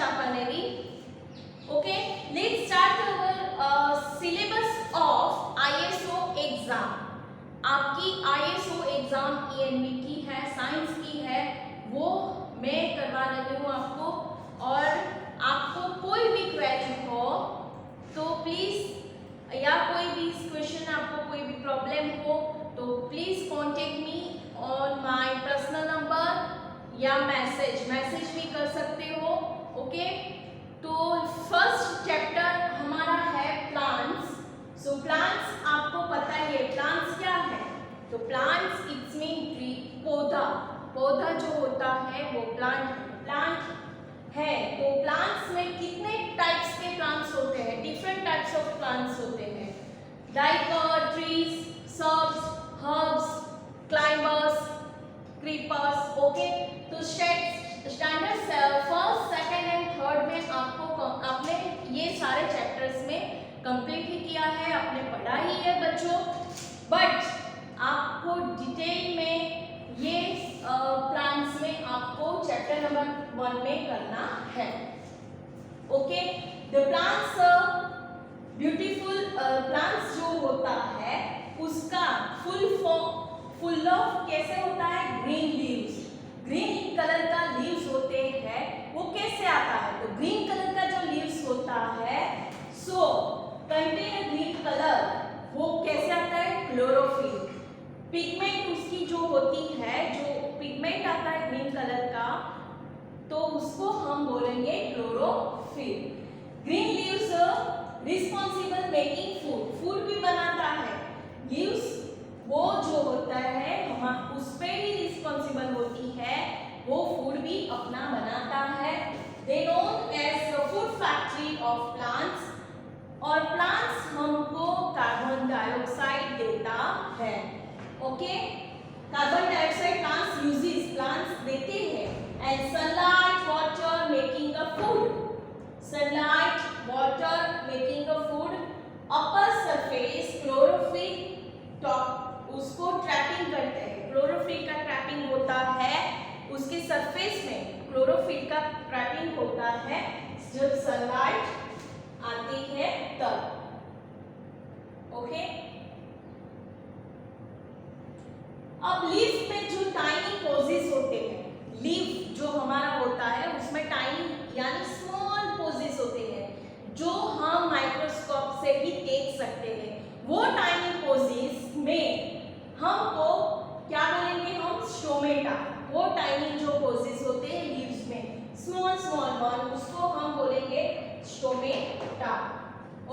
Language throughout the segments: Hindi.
Chapaneri. Okay, let's start our syllabus of ISO exam. आपकी ISO एग्जाम ENV की है, साइंस की है, वो मैं करवा रही हूँ आपको। और आपको कोई भी क्वेरी हो तो प्लीज, या कोई भी क्वेश्चन आपको कोई भी प्रॉब्लम हो तो please contact me on my personal number या मैसेज भी कर सकते हो। ओके, तो फर्स्ट चैप्टर हमारा है प्लांट्स। सो प्लांट्स आपको पता ही है प्लांट्स क्या है। तो प्लांट्स इट्स मीन ट्री, पौधा जो होता है वो प्लांट है। तो प्लांट्स में कितने टाइप्स के प्लांट्स होते हैं, डिफरेंट टाइप्स ऑफ प्लांट्स होते हैं, like trees, shrubs, herbs, climbers, creepers. Okay, तो standard first, second and third में आपने ये सारे चैप्टर्स में कंप्लीट ही किया है, आपने पढ़ा ही है बच्चों। बट आपको डिटेल में ये प्लांट्स में आपको चैप्टर नंबर 1 में करना है। Okay, the plants, beautiful plants जो होता है उसका फुल ऑफ कैसे होता है, ग्रीन लीव्स। ग्रीन कलर का लीव्स होते हैं, वो कैसे आता है, तो ग्रीन कलर का जो लीव्स होता है सो कंटेन ग्रीन कलर, वो कैसे आता है, क्लोरोफिल। पिगमेंट उसकी जो होती है, जो पिगमेंट आता है ग्रीन कलर का, तो उसको हम बोलेंगे chlorophyll. Green leaves responsible making food भी बनाता है। लीव्स वो जो होता है हम उस पे ही रिस्पॉन्सिबल होती है, वो फूड भी अपना बनाता है। They known as food factory of plants. और प्लांट्स हमको कार्बन डाइऑक्साइड देता है। ओके, कार्बन डाइऑक्साइड प्लांट्स देते हैं। And sunlight water making a food, sunlight water making a food. Upper surface chlorophyll top उसको ट्रैपिंग करते हैं, क्लोरोफिल का ट्रैपिंग होता है उसके सरफेस में, क्लोरोफिल का ट्रैपिंग होता है जब सनलाइट आती है तब। ओके, अब लीफ में जो टाइनी पोजेस होते हैं, लीफ जो हमारा होता है उसमें टाइनी यानी स्मॉल पोजेस होते हैं जो हम माइक्रोस्कोप से भी देख सकते हैं। वो टाइनी पोजेस में हमको क्या बोलेंगे, हम स्टोमेटा। वो टाइनी जो पोजेस होते हैं लीव्स में, स्मॉल वन, उसको हम बोलेंगे stomata.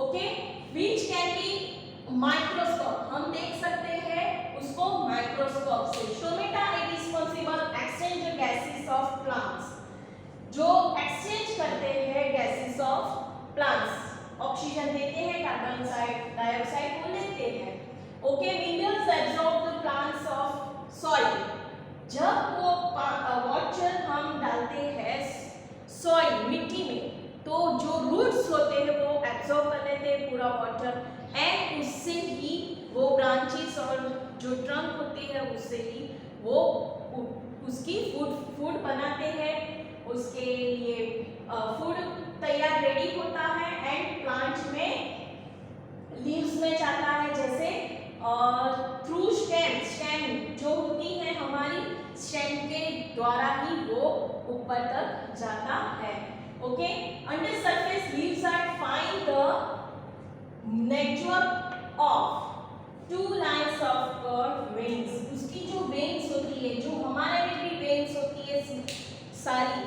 Okay, which can be microscope, हम देख सकते हैं उसको माइक्रोस्कोप से। Stomata is responsible exchange gases of plants, जो एक्सचेंज करते हैं गैसेस ऑफ प्लांट्स, ऑक्सीजन देते हैं, कार्बन डाइऑक्साइड को लेते हैं। Okay, minerals absorb the plants of soil. जब वो वाटर हम डालते हैं सॉइल, मिट्टी में, तो जो रूट्स होते हैं वो एब्जॉर्ब कर लेते हैं पूरा वाटर, एंड उससे ही वो ब्रांचेस और जो ट्रंक होते हैं उससे ही वो उसकी फूड बनाते हैं, उसके लिए फूड तैयार रेडी होता है एंड प्लांट में लीव्स में जाता है, जैसे थ्रू स्टेम जो होती है हमारी, स्टेम के द्वारा ही वो ऊपर तक जाता है। Okay, under surface leaves are find the network of 2 lines of curve veins. उसकी जो वेन्स होती है, जो हमारे में भी वेन्स होती है सारी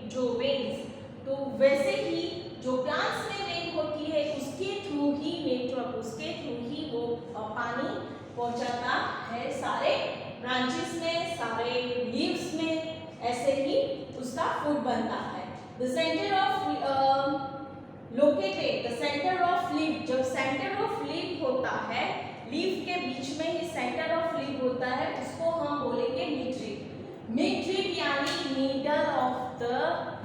जो वेन्स, तो वैसे ही जो प्लांट्स में वेन होती है उसके थ्रू ही नेटवर्क, उसके थ्रू ही वो पानी पहुंचाता है सारे ब्रांचेस में, सारे लीव्स में, ऐसे ही उसका फूड बनता है। The centre of located, the centre of leaf, जब सेंटर ऑफ लीफ होता है, लीफ के बीच में ही सेंटर ऑफ लीफ होता है, उसको हम बोलेंगे मिडरिप। मिडरिप यानी मिडल ऑफ द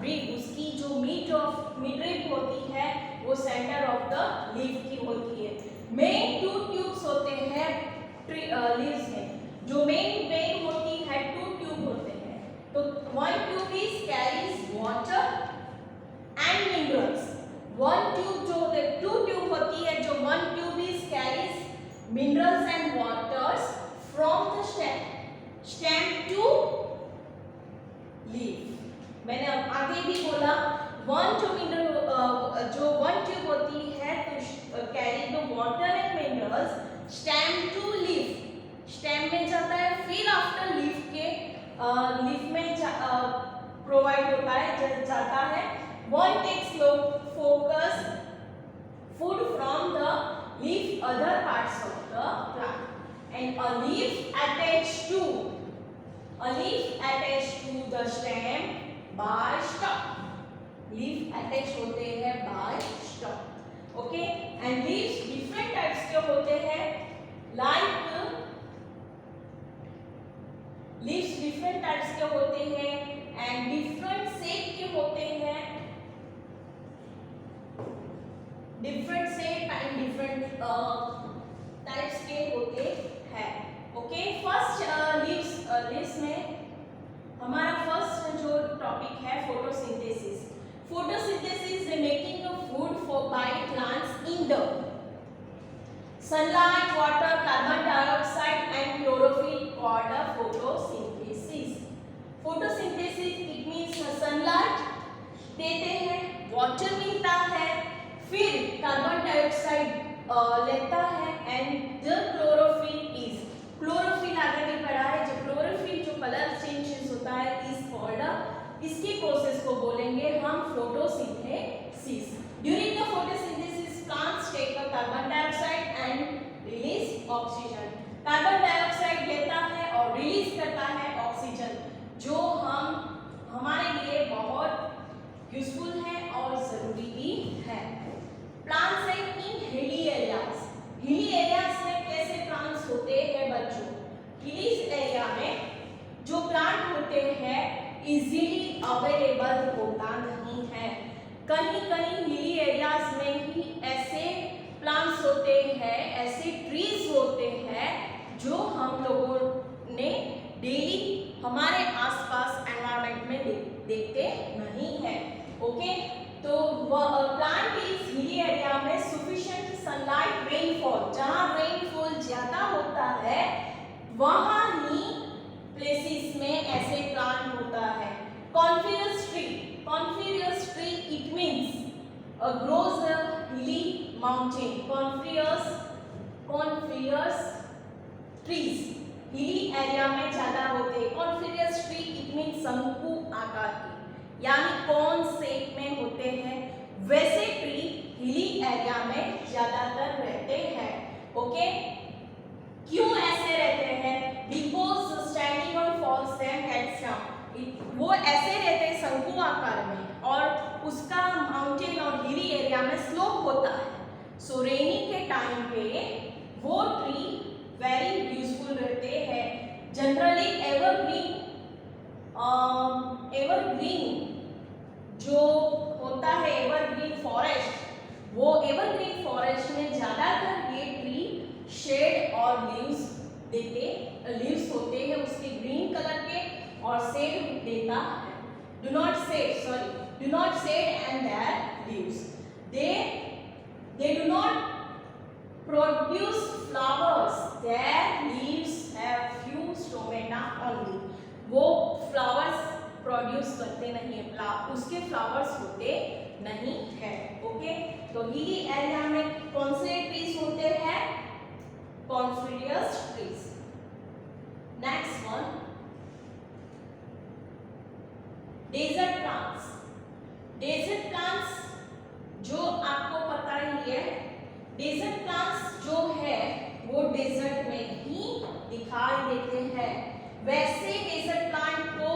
रिप, उसकी जो मिडरिप होती है वो सेंटर ऑफ द लीफ की होती है। मेन 2 ट्यूब्स होते हैं लीव्स में, जो मेन वेन होती है 2 ट्यूब होते हैं। तो 1 tube is carries water stem to leaf. मैंने अब आगे भी बोला वन टू मिनरल जो वन ट्यूब होती है to carry the water and minerals stem to leaf, stem में जाता है, फिर आफ्टर लीफ के लीफ में प्रोवाइड होता है जाता है। One takes focus food from the leaf other parts of the plant and a leaf attached to the stem by stalk. Leaf attach होते हैं by stalk. Okay, and leaves different types के होते हैं, लाइक लीव्स डिफरेंट टाइप्स के होते हैं एंड डिफरेंट शेप के होते हैं, different shape and different types के होते हैं। ओके, फर्स्ट लीव्स में हमारा फर्स्ट जो टॉपिक है photosynthesis. Photosynthesis is making of food for by plants in the sunlight, water, carbon dioxide and chlorophyll called a photosynthesis. Photosynthesis it means sunlight देते हैं, water मिलता है, फिर कार्बन डाइऑक्साइड लेता है एंड द क्लोरोफिल आगे भी पढ़ा है, जो क्लोरोफिल जो कलर चेंजेस होता है इज कॉल्ड, इसकी प्रोसेस को बोलेंगे हम photosynthesis. During the photosynthesis plants take up carbon dioxide and release oxygen. Carbon dioxide लेता है और रिलीज करता है ऑक्सीजन, जो हमारे लिए बहुत यूजफुल है और जरूरी भी है। प्लांट्स है इन हिली एरियाज। हिली एरियाज में कैसे प्लांट्स होते हैं बच्चों? हिली एरिया में जो प्लांट होते हैं इजीली अवेलेबल होता नहीं है, कहीं कहीं हिली एरियाज में ही ऐसे प्लांट्स होते हैं, ऐसे ट्रीज होते हैं जो हम लोगों ने डेली हमारे आसपास एनवायरनमेंट में देखते नहीं है। ओके, तो प्लांट इस हिली एरिया में सफिशिएंट सनलाइट रेनफॉल, जहां रेनफॉल ज्यादा होता है वहां ही प्लेसेस में ऐसे प्लांट होता है। कॉन्फियस ट्री इट मींस ग्रोज हिली माउंटेन। कॉन्फियस ट्रीज हिली एरिया में ज्यादा होते हैं। कॉन्फियस ट्री इट मींस शंकु आकार के, यानी कौन शेप में होते हैं, वैसे ट्री हिली एरिया में ज्यादातर रहते हैं। ओके, क्यों ऐसे रहते हैं? Because standing on falls them calcium, वो ऐसे रहते हैं शंकु आकार में और उसका माउंटेन और हिली एरिया में स्लोप होता है। सो रेनी के टाइम पे वो ट्री वेरी यूजफुल रहते हैं। जनरली एवरग्रीन जो होता है एवरग्रीन फॉरेस्ट, वो एवरग्रीन फॉरेस्ट में ज्यादातर ये ट्री शेड और लीव्स होते हैं उसके ग्रीन कलर के और शेड देता है। Do not shade and their leaves, they do not produce flowers, their leaves have few stomata only। वो फ्लावर्स प्रोड्यूस करते नहीं है, उसके फ्लावर्स होते नहीं है। ओके, तो हिली एरिया में कौन से ट्रीज होते हैं? Coniferous trees. Next one, desert plants. Desert plants जो आपको पता ही है, डेजर्ट प्लांट्स जो है वो डेजर्ट में ही दिखाई देते हैं। वैसे डेजर्ट प्लांट को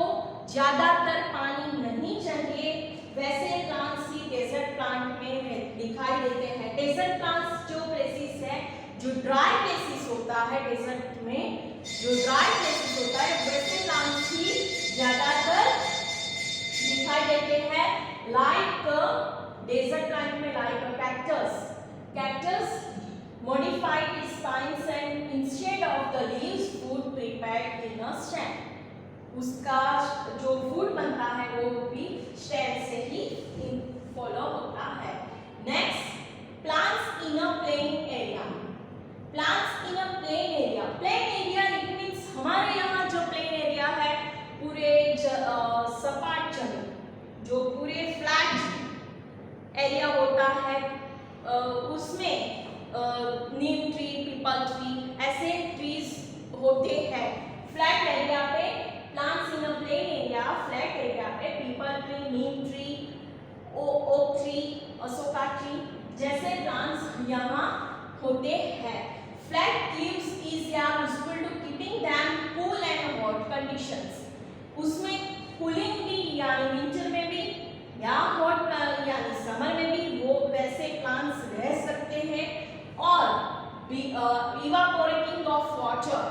ज्यादातर पानी नहीं चाहिए, वैसे प्लांट्स ही डेजर्ट प्लांट में दिखाई देते हैं। डेजर्ट प्लांट्स जो प्लेसेस है, जो ड्राई प्लेसेस होता है डेजर्ट में, जो ड्राई प्लेसेस होता है वैसे प्लांट्स ही ज्यादातर दिखाई देते हैं। लाइक डेजर्ट प्लांट में like cactus modified its spines and instead of the leaves food prepared in a stem। उसका जो फूड बनता है वो भी स्टेम से ही फॉलो होता है। Next, plants in a plain area. Plants in a plain area, plain area it means हमारे यहाँ जो प्लेन है उसमें नीम ट्री, पीपल ट्री, ऐसे ट्रीज होते हैं। फ्लैट एरिया पे plants in a plain area, flat area पे peepal tree, neem tree, oak tree, Ashoka tree जैसे प्लांट्स यहाँ होते हैं। Flat leaves is useful to keeping them cool and hot conditions. उसमें कूलिंग भी यानी विंटर में भी या हॉट यानी समर में भी वो वैसे प्लांट्स रह सकते हैं। और इवापोरेटिंग ऑफ वाटर,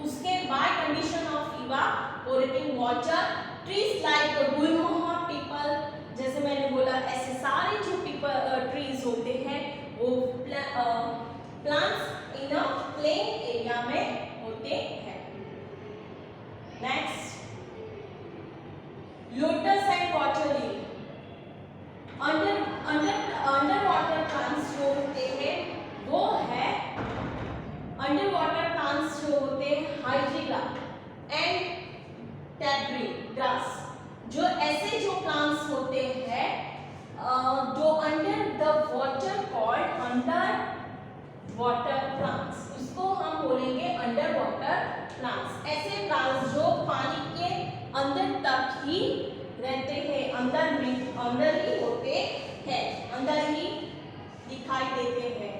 उसके by condition of evaporating water, trees like gulmohar, peepal, जैसे मैंने बोला ऐसे सारे जो पीपल ट्रीज होते हैं वो plants in a plain area में होते हैं। Next, lotus and water lily. Under water plants जो होते हैं वो है अंडर वाटर प्लांट्स जो होते हैं हाइड्रिला एंड टैबरी ग्रास। जो ऐसे जो प्लांट्स होते हैं जो under the water called under water plants, उसको हम बोलेंगे अंडर वाटर प्लांट्स। ऐसे प्लांट्स जो पानी के अंदर तक ही रहते हैं, अंदर ही होते हैं, अंदर ही दिखाई देते हैं।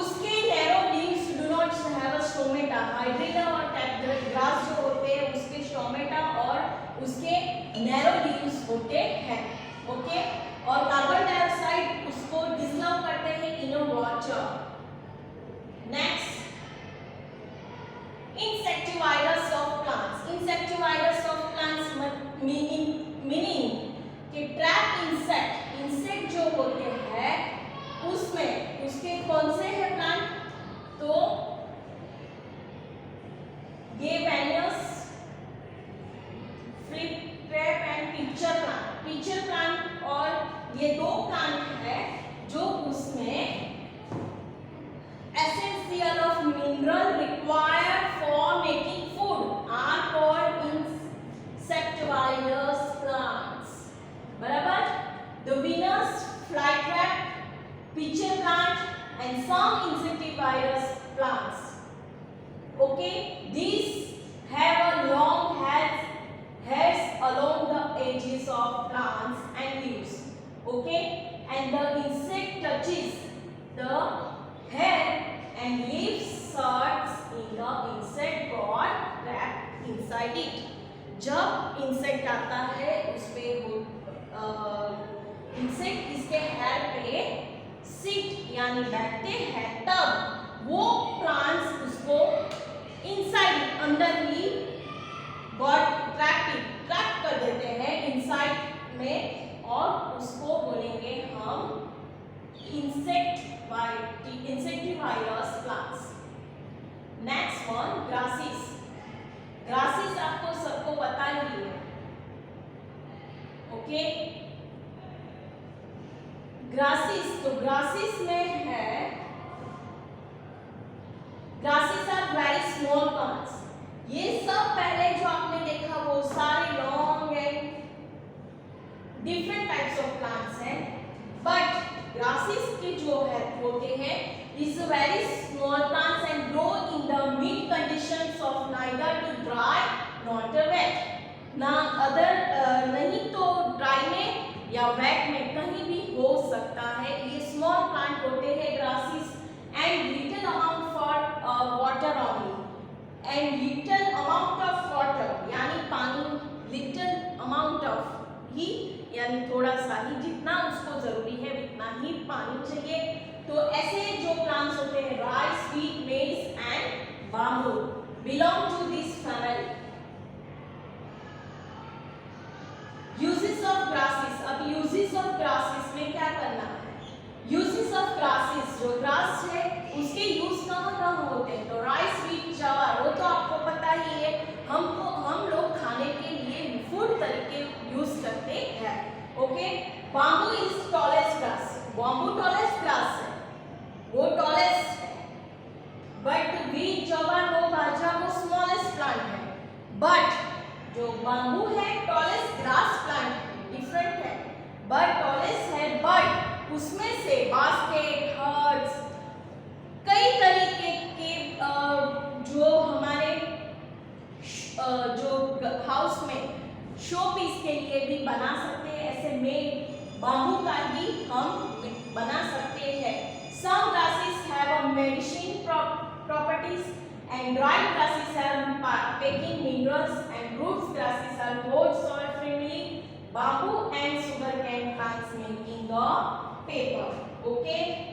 उसके narrow leaves do not have a stomata. Hydrilla और टैबरी ग्रास जो होते हैं उसके स्टोमेटा और उसके नैरो लीव्स होते हैं। ओके, और कार्बन डाइऑक्साइड उसको डिसॉल्व करते हैं in water. Next, insectivores of plants. Insectivores of plants meaning कि ट्रैप इंसेक्ट, इंसेक्ट जो होते हैं उसमें उसके कौन से हैं प्लांट, तो ये Venus, fly trap and pitcher plant. Pitcher plant और ये दो प्लांट है जो उसमें essential of mineral required for making food are called insectivorous plants. बराबर, the Venus flytrap, pitcher plant and some insectivorous plants. Okay, these have a long hairs along the edges of plants and leaves. Okay, and the insect touches the hair and leaves seeds in the insect got trapped inside it. जब इंसेक्ट आता है उस पे इंसेक्ट इसके हेयर पे सिट यानी बैठते हैं, तब वो प्लांट्स उसको इनसाइड अंदर ही गॉट ट्रैप कर देते हैं इनसाइड में, और उसको बोलेंगे हम insectivorous plants. Next one, grasses. Grasses आपको सबको पता ही है। ओके, grasses, तो grasses में है, grasses are very small plants. ये सब पहले जो आपने देखा वो सारे long and different types of plants हैं, बट grasses के जो है होते हैं is very small plants and grow in the mid conditions of neither to dry nor to wet. ना अदर नहीं तो ड्राई में या वेट में कहीं भी हो सकता है। ये स्मॉल प्लांट होते हैं grasses and little amount for water only and little amount of water यानी पानी, little amount of ही यानी थोड़ा सा ही, जितना उसको जरूरी है उतना ही पानी चाहिए। तो ऐसे जो प्लांट्स होते हैं rice, wheat, maize and bamboo belong to this family. Uses of grasses. अब यूजेस ऑफ ग्रासेस में क्या करना है, यूजेस ऑफ ग्रासेस, जो ग्रास है उसके यूज कहाँ होते हैं, तो राइस, व्हीट, ज्वार, वो तो आपको पता ही है, हम लोग खाने के लिए फूड तरीके यूज करते हैं। Okay, bamboo is tallest grass. Bamboo tallest grass है, वो टॉलेस्ट है, बट व्हीट, ज्वार, वो बाजरा वो स्मॉलेस्ट प्लांट है, बट जो बाम्बू है टॉलेस्ट बास्केट, हर्ट्स, कई तरीके के जो हमारे जो हाउस में शो पीस के लिए भी बना सकते हैं, ऐसे मेड बांबू का ही हम बना सकते हैं। Some grasses have a medicine properties and dried grasses have packing minerals and roots grasses are both soil friendly. Bamboo and sugarcane plants making the paper. Okay.